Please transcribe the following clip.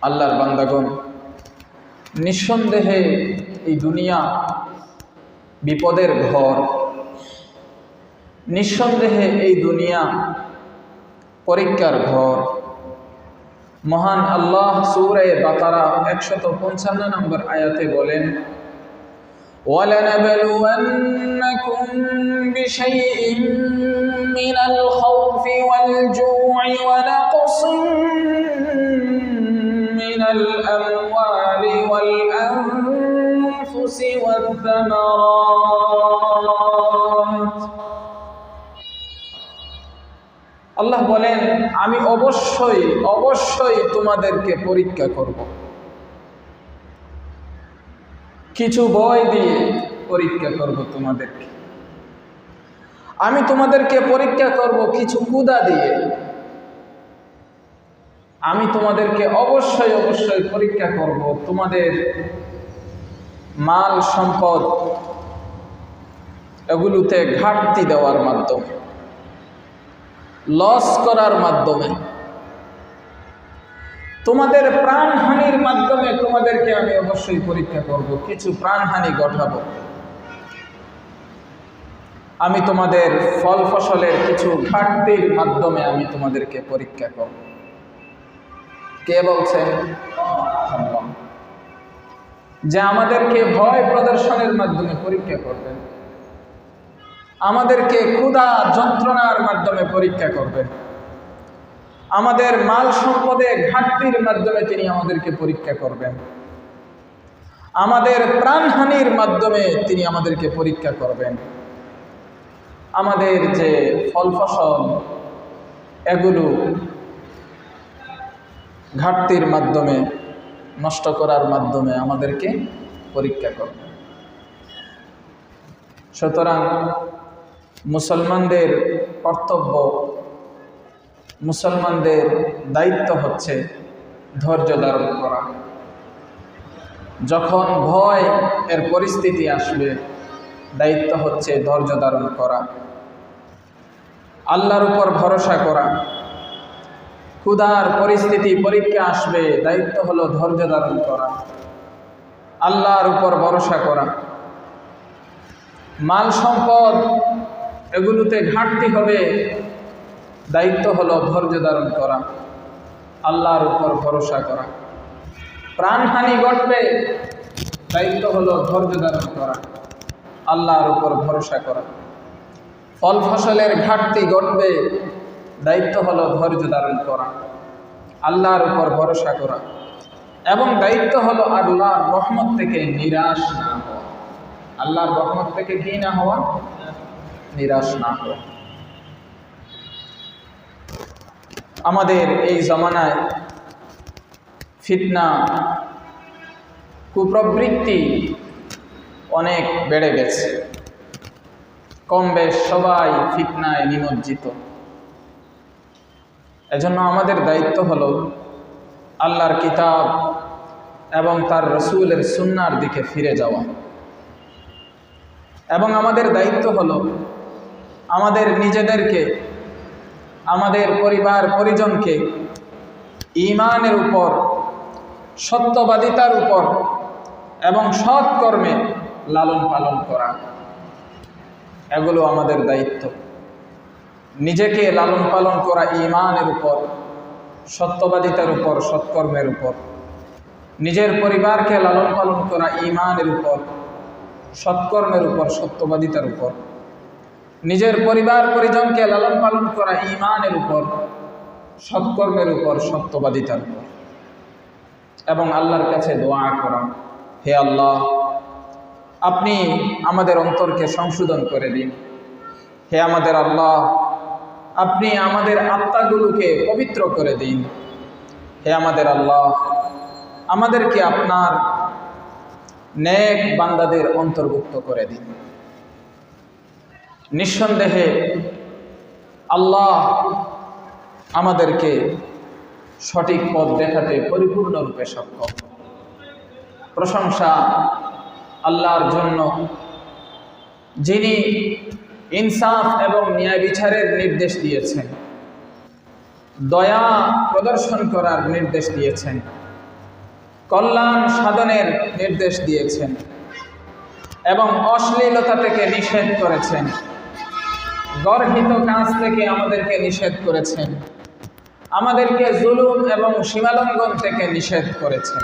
আল্লাহর বান্দাগণ, নিঃসন্দেহে এই দুনিয়া বিপদের ঘর। নিঃসন্দেহে এই দুনিয়া পরীক্ষার ঘর। মহান আল্লাহ সূরা বাকারা 155 নম্বর আয়াতে বলেন, وَلَنَبْلُوَنَّكُمْ بِشَيْءٍ مِّنَ الْخَوْفِ وَالْجُوعِ وَنَقْصٍ مِّنَ الْأَمْوَالِ وَالْأَنفُسِ وَالثَّمَرَاتِ। আল্লাহ বলেন, আমি অবশ্যই তোমাদেরকে পরীক্ষা করব। কিছু ভয় দিয়ে পরীক্ষা করব তোমাদেরকে। আমি তোমাদেরকে পরীক্ষা করব কিছু ক্ষুধা দিয়ে। আমি তোমাদেরকে অবশ্যই পরীক্ষা করব তোমাদের মাল সম্পদ এগুলোতে ঘাটতি দেওয়ার মাধ্যমে, লস করার মাধ্যমে, তোমাদের প্রাণহানির মাধ্যমে তোমাদেরকে আমি অবশ্যই পরীক্ষা করব। কিছু প্রাণহানি ঘটাবো। আমি তোমাদের ফল ফসলের কিছু ঘাটতির মাধ্যমে আমি তোমাদেরকে পরীক্ষা করব। কে বলছেন? আল্লাহ। যে আমাদেরকে ভয় প্রদর্শনের মাধ্যমে পরীক্ষা করবেন, আমাদেরকে ক্ষুধা যন্ত্রণার মাধ্যমে পরীক্ষা করবেন, আমাদের মাল সম্পদে ঘাটতির মাধ্যমে তিনি আমাদেরকে পরীক্ষা করবেন, আমাদের প্রাণহানির মাধ্যমে তিনি আমাদেরকে পরীক্ষা করবেন, আমাদের যে ফল ফসল এগুলো ঘাটতির মাধ্যমে, নষ্ট করার মাধ্যমে আমাদেরকে পরীক্ষা করবেন। সুতরাং মুসলমানদের কর্তব্য, মুসলমানদের দায়িত্ব হচ্ছে ধৈর্য ধারণ করা। যখন ভয় এর পরিস্থিতি আসবে, দায়িত্ব হচ্ছে ধৈর্য ধারণ করা, আল্লাহর উপর ভরসা করা। ক্ষুধার পরিস্থিতি পরীক্ষা আসবে, দায়িত্ব হলো ধৈর্য ধারণ করা, আল্লাহর উপর ভরসা করা। মাল সম্পদ এগুলোতে ঘাটতি হবে, দায়িত্ব হলো ধৈর্য ধারণ করা, আল্লাহর উপর ভরসা করা। প্রাণহানি ঘটবে, দায়িত্ব হলো ধৈর্য ধারণ করা, আল্লাহর উপর ভরসা করা। ফল ফসলের ঘাটতি ঘটবে, দায়িত্ব হলো ধৈর্য ধারণ করা, আল্লাহর উপর ভরসা করা। এবং দায়িত্ব হলো আল্লাহর রহমত থেকে নিরাশ না হওয়া। আল্লাহর রহমত থেকে কি না হওয়া? নিরাশ না হওয়া। আমাদের এই জমানায় ফিতনা, কুপ্রবৃত্তি অনেক বেড়ে গেছে। কম বেশ সবাই ফিতনায় নিমজ্জিত। এজন্য আমাদের দায়িত্ব হলো আল্লাহর কিতাব এবং তার রসুলের সুন্নার দিকে ফিরে যাওয়া। এবং আমাদের দায়িত্ব হলো আমাদের নিজেদেরকে, আমাদের পরিবার পরিজনকে ঈমানের উপর, সত্যবাদিতার উপর এবং সৎ কর্মে লালন পালন করা। এগুলো আমাদের দায়িত্ব। নিজেকে লালন পালন করা ঈমানের উপর, সত্যবাদিতার উপর, সৎকর্মের উপর। নিজের পরিবারকে লালন পালন করা ঈমানের উপর, সৎকর্মের উপর, সত্যবাদিতার উপর। নিজের পরিবার পরিজনকে লালন পালন করা ঈমানের উপর, সৎকর্মের উপর, সত্যবাদিতার উপর। এবং আল্লাহর কাছে দোয়া করা, হে আল্লাহ, আপনি আমাদের অন্তরকে সংশোধন করে দিন। হে আমাদের আল্লাহ, আপনি আমাদের আত্মাগুলোকে পবিত্র করে দিন। হে আমাদের আল্লাহ, আমাদেরকে আপনার নেক বান্দাদের অন্তর্ভুক্ত করে দিন। নিঃসন্দেহে আল্লাহ আমাদেরকে সঠিক পথ দেখাতে পরিপূর্ণরূপে সক্ষম। প্রশংসা আল্লাহর জন্য, যিনি ইনসাফ এবং ন্যায় বিচারের নির্দেশ দিয়েছেন, দয়া প্রদর্শন করার নির্দেশ দিয়েছেন, কল্যাণ সাধনের নির্দেশ দিয়েছেন এবং অশ্লীলতা থেকে নিষেধ করেছেন, গর্হিত কাজ থেকে আমাদেরকে নিষেধ করেছেন, আমাদেরকে জুলুম এবং সীমালঙ্ঘন থেকে নিষেধ করেছেন।